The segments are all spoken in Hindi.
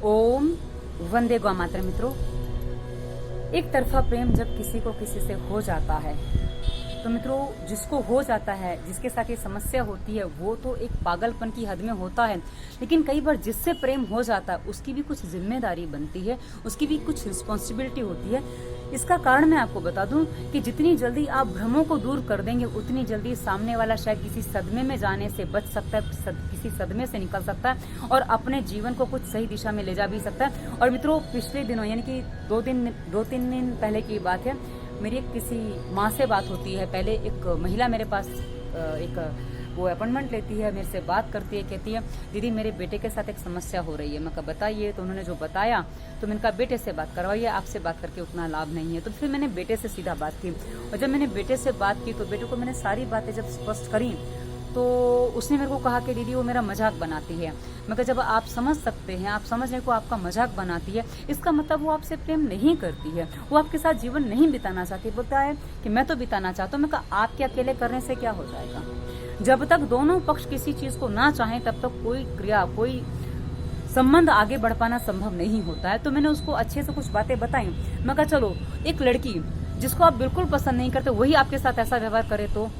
ओम वंदे गौ मातरम। मित्रों, एक तरफा प्रेम जब किसी को किसी से हो जाता है तो मित्रों, जिसको हो जाता है, जिसके साथ ये समस्या होती है, वो तो एक पागलपन की हद में होता है। लेकिन कई बार जिससे प्रेम हो जाता है उसकी भी कुछ जिम्मेदारी बनती है, उसकी भी कुछ रिस्पॉन्सिबिलिटी होती है। इसका कारण मैं आपको बता दूं कि जितनी जल्दी आप भ्रमों को दूर कर देंगे उतनी जल्दी सामने वाला शायद किसी सदमे में जाने से बच सकता है, किसी सदमे से निकल सकता है और अपने जीवन को कुछ सही दिशा में ले जा भी सकता है। और मित्रों, पिछले दिनों यानी कि दो तीन दिन पहले की बात है, मेरी किसी माँ से बात होती है। पहले एक महिला मेरे पास एक वो अपॉइंटमेंट लेती है, मेरे से बात करती है, कहती है दीदी मेरे बेटे के साथ एक समस्या हो रही है। मैं कहा बताइए। तो उन्होंने जो बताया तो मैंने कहा बेटे से बात करवाइए, आपसे बात करके उतना लाभ नहीं है। तो फिर मैंने बेटे से सीधा बात की और जब मैंने बेटे से बात की तो बेटे को मैंने सारी बातें जब स्पष्ट करी तो उसने मेरे को कहा कि दीदी वो मेरा मजाक बनाती है। मैं कहा जब आप समझ सकते हैं, आप समझने को आपका मजाक बनाती है, इसका मतलब वो आपसे प्रेम नहीं करती है, वो आपके साथ जीवन नहीं बिताना चाहती। बोलता है कि मैं तो बिताना चाहता हूँ। मैं कहा आपके अकेले करने से क्या हो जाएगा? जब तक दोनों पक्ष किसी चीज को ना चाहें तब तक कोई क्रिया, कोई संबंध आगे बढ़ पाना संभव नहीं होता है। तो मैंने उसको अच्छे से कुछ बातें बताई। मैं कहा चलो, एक लड़की जिसको आप बिल्कुल पसंद नहीं करते वही आपके साथ ऐसा व्यवहार करे तो?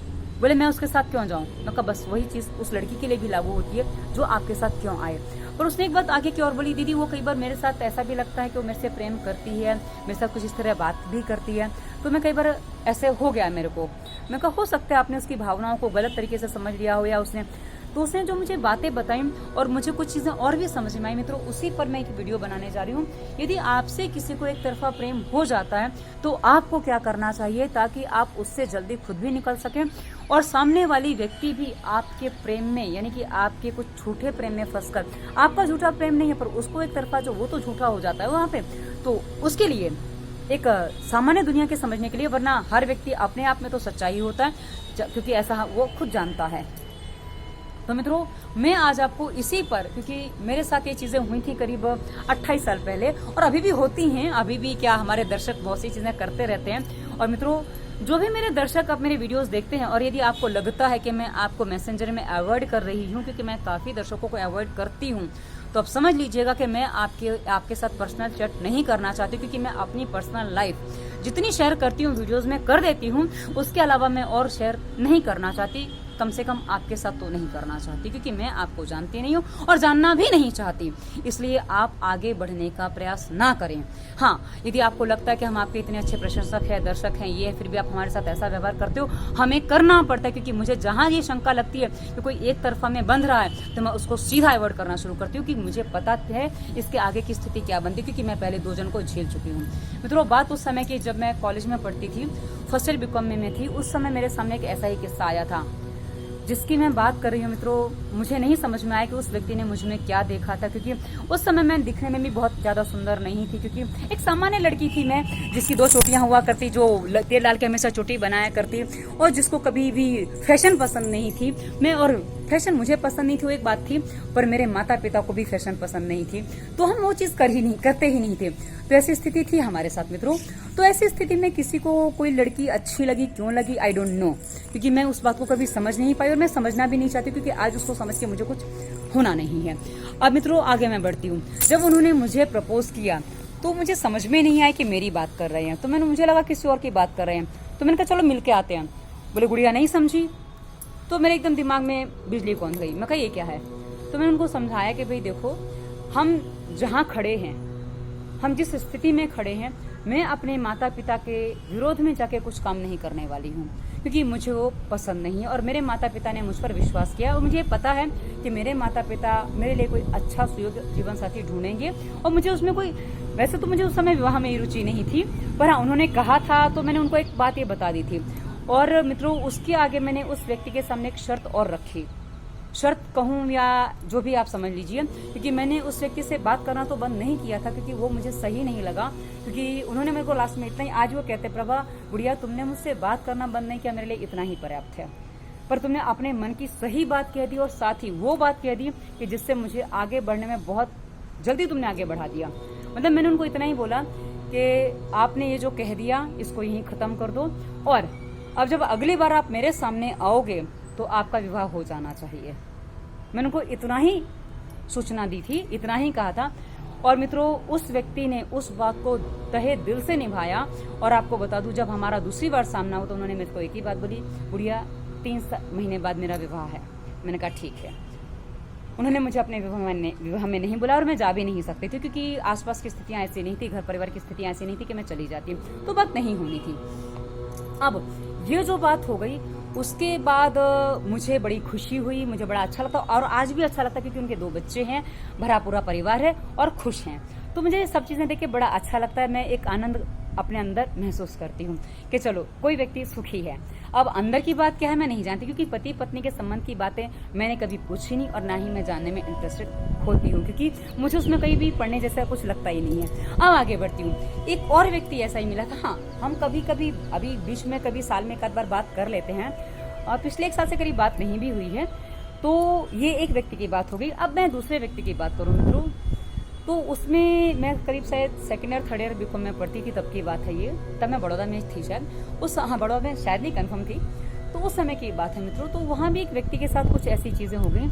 बोले मैं उसके साथ क्यों जाऊं? मैं कहा बस वही चीज उस लड़की के लिए भी लागू होती है जो आपके साथ क्यों आए। पर उसने एक बात आगे की और बोली, दीदी वो कई बार मेरे साथ ऐसा भी लगता है कि वो मेरे से प्रेम करती है, मेरे साथ कुछ इस तरह बात भी करती है। तो मैं कई बार ऐसे हो गया मेरे को। मैं कहा हो सकता है आपने उसकी भावनाओं को गलत तरीके से समझ लिया हो, या उसने जो मुझे बातें बताई और मुझे कुछ चीजें और भी समझ में आई। मित्रों, उसी पर मैं एक वीडियो बनाने जा रही हूँ। यदि आपसे किसी को एक तरफा प्रेम हो जाता है तो आपको क्या करना चाहिए ताकि आप उससे जल्दी खुद भी निकल सकें और सामने वाली व्यक्ति भी आपके प्रेम में, यानी कि आपके कुछ झूठे प्रेम में फंसकर, आपका झूठा प्रेम नहीं है पर उसको एक तरफा जो वो तो झूठा हो जाता है वहां पे, तो उसके लिए एक सामान्य दुनिया के समझने के लिए, वरना हर व्यक्ति अपने आप में तो सच्चाई होता है क्योंकि ऐसा वो खुद जानता है। तो मित्रों, मैं आज आपको इसी पर, क्योंकि मेरे साथ ये चीजें हुई थी करीब 28 साल पहले और अभी भी होती हैं, अभी भी क्या हमारे दर्शक बहुत सी चीजें करते रहते हैं। और मित्रों, जो भी मेरे दर्शक अब मेरे वीडियोस देखते हैं और यदि आपको लगता है कि मैं आपको मैसेंजर में अवॉइड कर रही हूँ, क्योंकि मैं काफी दर्शकों को अवॉइड करती हूँ, तो अब समझ लीजिएगा कि मैं आपके साथ पर्सनल चैट नहीं करना चाहती, क्योंकि मैं अपनी पर्सनल लाइफ जितनी शेयर करती हूँ वीडियोस में कर देती हूँ, उसके अलावा मैं और शेयर नहीं करना चाहती। कम से कम आपके साथ तो नहीं करना चाहती, क्योंकि मैं आपको जानती नहीं हूँ और जानना भी नहीं चाहती। इसलिए आप आगे बढ़ने का प्रयास ना करें। हाँ, यदि आपको लगता है कि हम आपके इतने अच्छे प्रशंसक हैं, दर्शक हैं, ये फिर भी आप हमारे साथ ऐसा व्यवहार करते हो, हमें करना पड़ता है। क्योंकि मुझे जहां ये शंका लगती है कि कोई एक तरफा में बंध रहा है तो मैं उसको सीधा अवॉइड करना शुरू करती हूँ, कि मुझे पता है इसके आगे की स्थिति क्या बनती है, क्योंकि मैं पहले 2 जन को झेल चुकी हूँ। मित्रों, बात उस समय की जब मैं कॉलेज में पढ़ती थी, फर्स्ट ईयर बीकॉम में थी, उस समय मेरे सामने एक ऐसा ही किस्सा आया था जिसकी मैं बात कर रही हूँ। मित्रों, मुझे नहीं समझ में आया कि उस व्यक्ति ने मुझ में क्या देखा था, क्योंकि उस समय मैं दिखने में भी बहुत ज्यादा सुंदर नहीं थी, क्योंकि एक सामान्य लड़की थी मैं, जिसकी 2 चोटियां हुआ करती, जो तेल डाल के हमेशा चोटी बनाया करती और जिसको कभी भी फैशन पसंद नहीं थी। मैं, और फैशन मुझे पसंद नहीं थी वो एक बात थी, पर मेरे माता पिता को भी फैशन पसंद नहीं थी, तो हम वो चीज करते ही नहीं थे। तो ऐसी स्थिति थी हमारे साथ मित्रों। तो ऐसी स्थिति में किसी को कोई लड़की अच्छी लगी, क्यों लगी, आई डोंट नो, क्योंकि मैं उस बात को कभी समझ नहीं पाई और मैं समझना भी नहीं चाहती, क्योंकि आज उसको समझ के मुझे कुछ होना नहीं है। अब मित्रों, आगे मैं बढ़ती हूँ। जब उन्होंने मुझे प्रपोज किया तो मुझे समझ में नहीं आया कि मेरी बात कर रहे हैं, तो मुझे लगा किसी और की बात कर रहे हैं। तो मैंने कहा चलो मिलके आते हैं। बोले गुड़िया नहीं समझी। तो मेरे एकदम दिमाग में बिजली कौन गई। मैं कहा ये क्या है? तो मैंने उनको समझाया कि भाई देखो, हम जहाँ खड़े हैं, हम जिस स्थिति में खड़े हैं, मैं अपने माता पिता के विरोध में जाके कुछ काम नहीं करने वाली हूँ, क्योंकि मुझे वो पसंद नहीं है। और मेरे माता पिता ने मुझ पर विश्वास किया और मुझे पता है कि मेरे माता पिता मेरे लिए कोई अच्छा सुयोग्य जीवन साथी ढूंढेंगे। और मुझे उसमें कोई, वैसे तो मुझे उस समय विवाह में रुचि नहीं थी, पर हाँ उन्होंने कहा था तो मैंने उनको एक बात ये बता दी थी। और मित्रों, उसके आगे मैंने उस व्यक्ति के सामने एक शर्त और रखी। शर्त कहूँ या जो भी आप समझ लीजिए, क्योंकि मैंने उस व्यक्ति से बात करना तो बंद नहीं किया था, क्योंकि वो मुझे सही नहीं लगा। क्योंकि उन्होंने मेरे को लास्ट में इतना ही, आज वो कहते प्रभा गुड़िया तुमने मुझसे बात करना बंद नहीं किया, मेरे लिए इतना ही पर्याप्त है। पर तुमने अपने मन की सही बात कह दी और साथ ही वो बात कह दी कि जिससे मुझे आगे बढ़ने में बहुत जल्दी तुमने आगे बढ़ा दिया। मतलब मैंने उनको इतना ही बोला कि आपने ये जो कह दिया इसको यहीं खत्म कर दो, और अब जब अगली बार आप मेरे सामने आओगे तो आपका विवाह हो जाना चाहिए। मैंने उनको इतना ही सूचना दी थी, इतना ही कहा था। और मित्रों उस व्यक्ति ने उस बात को तहे दिल से निभाया। और आपको बता दूं, जब हमारा दूसरी बार सामना हो तो उन्होंने मेरे को एक ही बात बोली, बुढ़िया 3 महीने बाद मेरा विवाह है। मैंने कहा ठीक है। उन्होंने मुझे अपने विवाह में नहीं बुलाया और मैं जा भी नहीं सकती थी, क्योंकि आसपास की स्थितियां ऐसी नहीं थी, घर परिवार की स्थितियां ऐसी नहीं थी कि मैं चली जाती, तो बात नहीं होनी थी। अब ये जो बात हो गई, उसके बाद मुझे बड़ी खुशी हुई, मुझे बड़ा अच्छा लगता और आज भी अच्छा लगता, क्योंकि उनके 2 बच्चे हैं, भरा पूरा परिवार है और खुश हैं। तो मुझे सब चीजें देख के बड़ा अच्छा लगता है। मैं एक आनंद अपने अंदर महसूस करती हूँ कि चलो कोई व्यक्ति सुखी है। अब अंदर की बात क्या है मैं नहीं जानती, क्योंकि पति पत्नी के संबंध की बातें मैंने कभी पूछी नहीं और ना ही मैं जानने में इंटरेस्टेड होती हूँ, क्योंकि मुझे उसमें कहीं भी पढ़ने जैसा कुछ लगता ही नहीं है। अब आगे बढ़ती हूँ। एक और व्यक्ति ऐसा ही मिला था। हाँ, हम कभी कभी अभी बीच में कभी साल में एक आध बार बात कर लेते हैं, और पिछले 1 साल से करीब बात नहीं भी हुई है। तो ये एक व्यक्ति की बात हो गई। अब मैं दूसरे व्यक्ति की बात करूँ मित्रों, तो उसमें मैं करीब शायद 2nd year 3rd year BCom में पढ़ती थी, तब की बात है ये। तब मैं बड़ौदा में थी शायद, बड़ौदा में शायद नहीं, कंफर्म थी। तो उस समय की बात है मित्रों। तो वहाँ भी एक व्यक्ति के साथ कुछ ऐसी चीजें हो गई।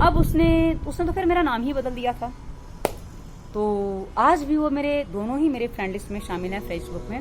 अब उसने तो फिर मेरा नाम ही बदल दिया था। तो आज भी वो दोनों ही मेरे फ्रेंड लिस्ट में शामिल है फेसबुक में।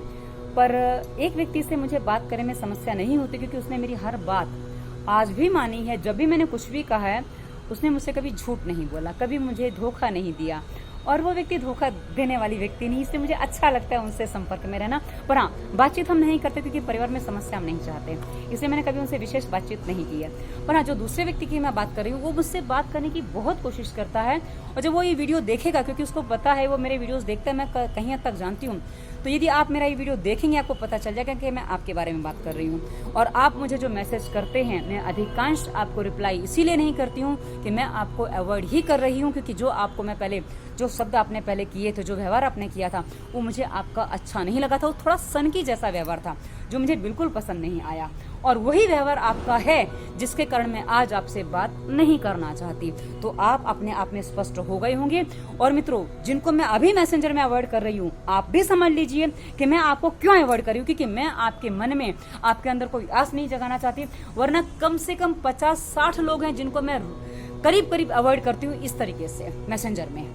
पर एक व्यक्ति से मुझे बात करने में समस्या नहीं होती, क्योंकि उसने मेरी हर बात आज भी मानी है। जब भी मैंने कुछ भी कहा है, उसने मुझसे कभी झूठ नहीं बोला, कभी मुझे धोखा नहीं दिया। और वो व्यक्ति धोखा देने वाली व्यक्ति नहीं, इसलिए मुझे अच्छा लगता है उनसे संपर्क में रहना। पर हाँ, बातचीत हम नहीं करते, क्योंकि परिवार में समस्या हम नहीं चाहते, इसलिए मैंने कभी उनसे विशेष बातचीत नहीं की है। पर हाँ, जो दूसरे व्यक्ति की मैं बात कर रही हूँ, वो मुझसे बात करने की बहुत कोशिश करता है। और जब वो ये वीडियो देखेगा, क्योंकि उसको पता है, वो मेरे वीडियोस देखता है, मैं कहीं हद तक जानती हूँ, तो यदि आप मेरा ये वीडियो देखेंगे, आपको पता चल जाएगा कि मैं आपके बारे में बात कर रही हूँ। और आप मुझे जो मैसेज करते हैं, मैं अधिकांश आपको रिप्लाई इसीलिए नहीं करती हूँ कि मैं आपको अवॉइड ही कर रही हूँ, क्योंकि जो आपको मैं पहले, जो शब्द आपने पहले किए थे, जो व्यवहार आपने किया था, वो मुझे आपका अच्छा नहीं लगा था। वो थोड़ा सनकी जैसा व्यवहार था, जो मुझे बिल्कुल पसंद नहीं आया। और वही व्यवहार आपका है जिसके कारण मैं आज आपसे बात नहीं करना चाहती। तो आप अपने आप में स्पष्ट हो गए होंगे। और मित्रों, जिनको मैं अभी मैसेंजर में अवॉइड कर रही हूँ, आप भी समझ लीजिए कि मैं आपको क्यों अवॉइड कर रही हूँ, क्योंकि मैं आपके मन में, आपके अंदर कोई आस नहीं जगाना चाहती। वरना कम से कम 50-60 लोग हैं जिनको मैं करीब करीब अवॉइड करती हूँ इस तरीके से मैसेंजर में।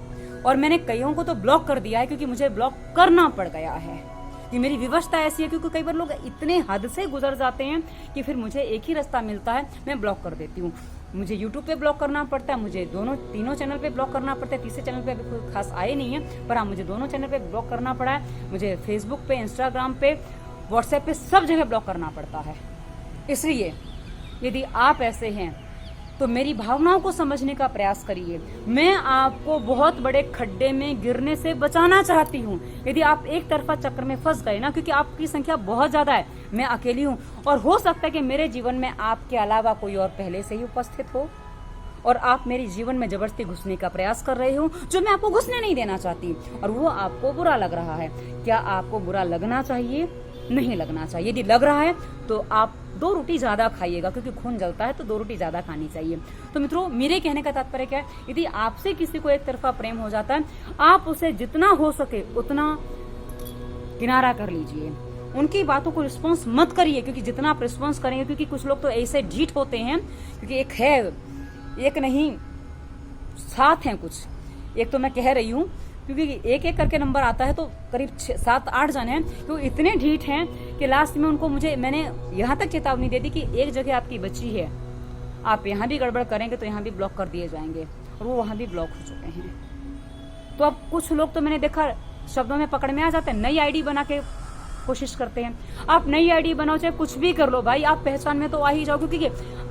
और मैंने कईयों को तो ब्लॉक कर दिया है, क्योंकि मुझे ब्लॉक करना पड़ गया है। कि मेरी व्यवस्था ऐसी है, क्योंकि कई बार लोग इतने हद से गुजर जाते हैं कि फिर मुझे एक ही रास्ता मिलता है, मैं ब्लॉक कर देती हूँ। मुझे यूट्यूब पे ब्लॉक करना पड़ता है, मुझे तीनों चैनल पे ब्लॉक करना पड़ता है। तीसरे चैनल पे अभी कोई खास आए नहीं है, पर हाँ, मुझे दोनों चैनल पे ब्लॉक करना पड़ा है। मुझे फेसबुक पे, इंस्टाग्राम पे, व्हाट्सएप पे, सब जगह ब्लॉक करना पड़ता है। इसलिए यदि आप ऐसे हैं तो मेरी भावनाओं को समझने का प्रयास करिए। मैं आपको बहुत बड़े खड्डे में गिरने से बचाना चाहती हूँ। यदि आप एक तरफा चक्कर में फंस गए ना, क्योंकि आपकी संख्या बहुत ज्यादा है, मैं अकेली हूँ, और हो सकता है कि मेरे जीवन में आपके अलावा कोई और पहले से ही उपस्थित हो, और आप मेरे जीवन में जबरदस्ती घुसने का प्रयास कर रहे हो, जो मैं आपको घुसने नहीं देना चाहती, और वो आपको बुरा लग रहा है। क्या आपको बुरा लगना चाहिए? नहीं लगना चाहिए। यदि लग रहा है तो आप 2 रोटी ज्यादा खाइएगा, क्योंकि खून जलता है तो 2 रोटी ज्यादा खानी चाहिए। तो मित्रों, मेरे कहने का तात्पर्य क्या है, यदि आपसे किसी को एक तरफा प्रेम हो जाता है, आप उसे जितना हो सके उतना किनारा कर लीजिए। उनकी बातों को रिस्पॉन्स मत करिए, क्योंकि जितना आप रिस्पॉन्स करेंगे, क्योंकि कुछ लोग तो ऐसे ढीठ होते हैं, क्योंकि एक नहीं 7 हैं कुछ, एक तो मैं कह रही हूँ, क्योंकि एक एक करके नंबर आता है, तो करीब 7-8 जन हैं, तो इतने ढीठ हैं कि लास्ट में मैंने यहाँ तक चेतावनी दे दी कि एक जगह आपकी बची है, आप यहाँ भी गड़बड़ करेंगे तो यहाँ भी ब्लॉक कर दिए जाएंगे, और वो वहां भी ब्लॉक हो चुके हैं। तो अब कुछ लोग तो मैंने देखा शब्दों में पकड़ में आ जाते हैं, नई आईडी बना के कोशिश करते हैं। आप नई आईडी बनाओ, चाहे कुछ भी कर लो भाई, आप पहचान में तो आ ही जाओ, क्योंकि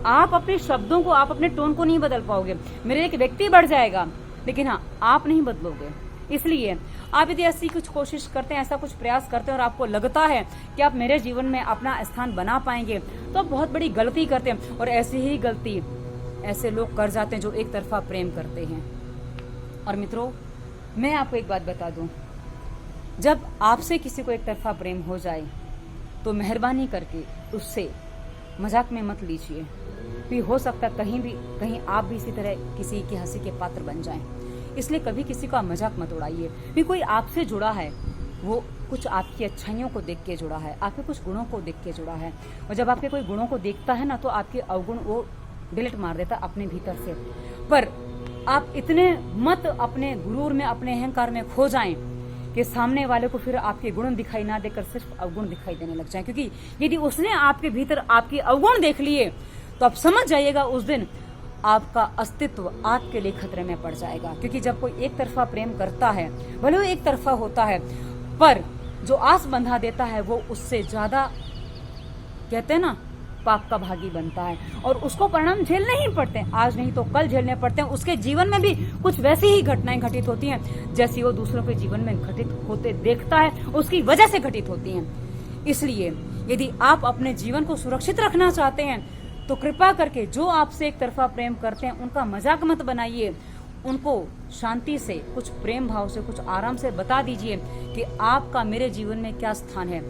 आप अपने शब्दों को, आप अपने टोन को नहीं बदल पाओगे। मेरे एक व्यक्ति बढ़ जाएगा, लेकिन हाँ, आप नहीं बदलोगे। इसलिए आप यदि ऐसी कुछ कोशिश करते हैं, ऐसा कुछ प्रयास करते हैं, और आपको लगता है कि आप मेरे जीवन में अपना स्थान बना पाएंगे, तो आप बहुत बड़ी गलती करते हैं। और ऐसी ही गलती ऐसे लोग कर जाते हैं जो एक तरफा प्रेम करते हैं। और मित्रों, मैं आपको एक बात बता दूं, जब आपसे किसी को एक तरफा प्रेम हो जाए तो मेहरबानी करके उससे मजाक में मत लीजिए। भी हो सकता है कहीं आप भी इसी तरह किसी की हंसी के पात्र बन जाएं। इसलिए कभी किसी का मजाक मत उड़ाइए। भी कोई आपसे जुड़ा है, वो कुछ आपकी अच्छाइयों को देख के जुड़ा है, आपके कुछ गुणों को देख के जुड़ा है, और जब आपके कोई गुणों को देखता है ना, तो आपके अवगुण वो डिलीट मार देता अपने भीतर से। पर आप इतने मत अपने गुरूर में, अपने अहंकार में खो जाएं कि सामने वाले को फिर आपके गुण दिखाई ना देकर सिर्फ अवगुण दिखाई देने लग जाए। क्योंकि यदि उसने आपके भीतर आपके अवगुण देख लिए तो आप समझ जाइएगा उस दिन आपका अस्तित्व आपके लिए खतरे में पड़ जाएगा। क्योंकि जब कोई एक तरफा प्रेम करता है, भले वो एक तरफा होता है, पर जो आस बंधा देता है वो उससे ज्यादा, कहते हैं ना, पाप का भागी बनता है और उसको परिणाम झेलने ही पड़ते हैं। आज नहीं तो कल झेलने पड़ते हैं। उसके जीवन में भी कुछ वैसी ही घटनाएं घटित होती हैं जैसी वो दूसरों के जीवन में घटित होते देखता है, उसकी वजह से घटित होती हैं। इसलिए यदि आप अपने जीवन को सुरक्षित रखना चाहते हैं तो कृपा करके जो आपसे एक तरफा प्रेम करते हैं उनका मजाक मत बनाइए। उनको शांति से, कुछ प्रेम भाव से, कुछ आराम से बता दीजिए कि आपका मेरे जीवन में क्या स्थान है।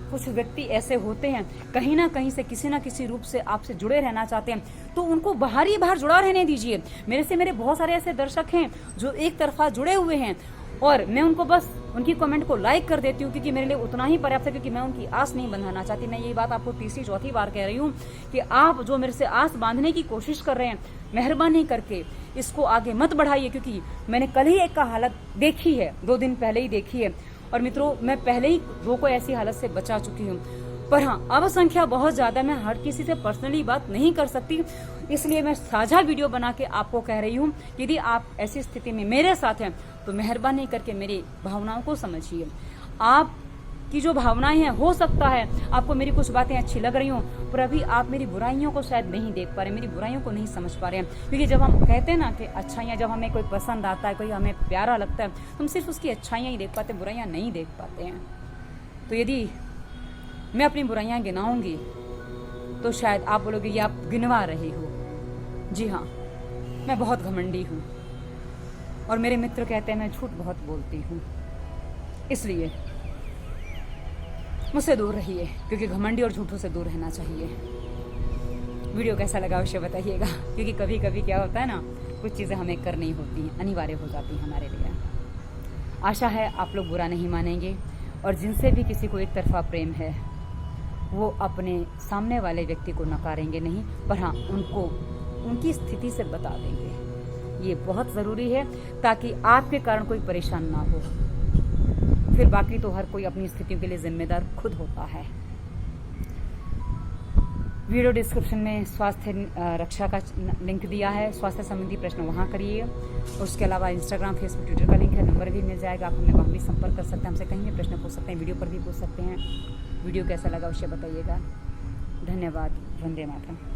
कुछ व्यक्ति ऐसे होते हैं, कहीं ना कहीं से, किसी ना किसी रूप से आपसे जुड़े रहना चाहते हैं, तो उनको बाहर ही बाहर जुड़ा रहने दीजिए। मेरे बहुत सारे ऐसे दर्शक हैं जो एक तरफा जुड़े हुए हैं और मैं उनको बस उनकी कमेंट को लाइक कर देती हूँ क्योंकि मेरे लिए उतना ही पर्याप्त है, क्योंकि मैं उनकी आस नहीं बंधाना चाहती। मैं ये बात आपको तीसरी चौथी बार कह रही हूँ कि आप जो मेरे से आस बांधने की कोशिश कर रहे हैं, मेहरबानी करके इसको आगे मत बढ़ाइए। क्योंकि मैंने कल ही एक का हालत देखी है, 2 दिन पहले ही देखी है। और मित्रों, मैं पहले ही 2 को ऐसी हालत से बचा चुकी हूँ। पर हाँ, अब संख्या बहुत ज्यादा, मैं हर किसी से पर्सनली बात नहीं कर सकती, इसलिए मैं साझा वीडियो बना के आपको कह रही हूँ। यदि आप ऐसी स्थिति में मेरे साथ हैं तो मेहरबानी करके मेरी भावनाओं को समझिए। आपकी जो भावनाएं हैं, हो सकता है आपको मेरी कुछ बातें अच्छी लग रही हों, पर अभी आप मेरी बुराइयों को शायद नहीं देख पा रहे, मेरी बुराइयों को नहीं समझ पा रहे हैं। क्योंकि जब हम कहते हैं ना कि अच्छाइयाँ, जब हमें कोई पसंद आता है, कोई हमें प्यारा लगता है, तो हम सिर्फ उसकी अच्छाइयाँ ही देख पाते, बुराइयाँ नहीं देख पाते हैं। तो यदि मैं अपनी बुराइयां गिनाऊंगी तो शायद आप बोलोगे ये आप गिनवा रही हो। जी हाँ, मैं बहुत घमंडी हूँ और मेरे मित्र कहते हैं मैं झूठ बहुत बोलती हूँ। इसलिए मुझसे दूर रहिए, क्योंकि घमंडी और झूठों से दूर रहना चाहिए। वीडियो कैसा लगा अवश्य बताइएगा, क्योंकि कभी कभी क्या होता है ना, कुछ चीज़ें हमें करनी होती हैं, अनिवार्य हो जाती हैं हमारे लिए। आशा है आप लोग बुरा नहीं मानेंगे और जिनसे भी किसी को एक तरफा प्रेम है वो अपने सामने वाले व्यक्ति को नकारेंगे नहीं, पर हाँ उनको उनकी स्थिति से बता देंगे। ये बहुत ज़रूरी है ताकि आपके कारण कोई परेशान ना हो। फिर बाकी तो हर कोई अपनी स्थितियों के लिए जिम्मेदार खुद होता है। वीडियो डिस्क्रिप्शन में स्वास्थ्य रक्षा का लिंक दिया है, स्वास्थ्य संबंधी प्रश्न वहाँ करिए। उसके अलावा इंस्टाग्राम, फेसबुक, ट्विटर का लिंक है, नंबर भी मिल जाएगा, आप हमें वहाँ भी संपर्क कर सकते हैं, हमसे कहीं भी प्रश्न पूछ सकते हैं, वीडियो पर भी पूछ सकते हैं। वीडियो कैसा लगा अवश्य बताइएगा। धन्यवाद। वंदे मातरम।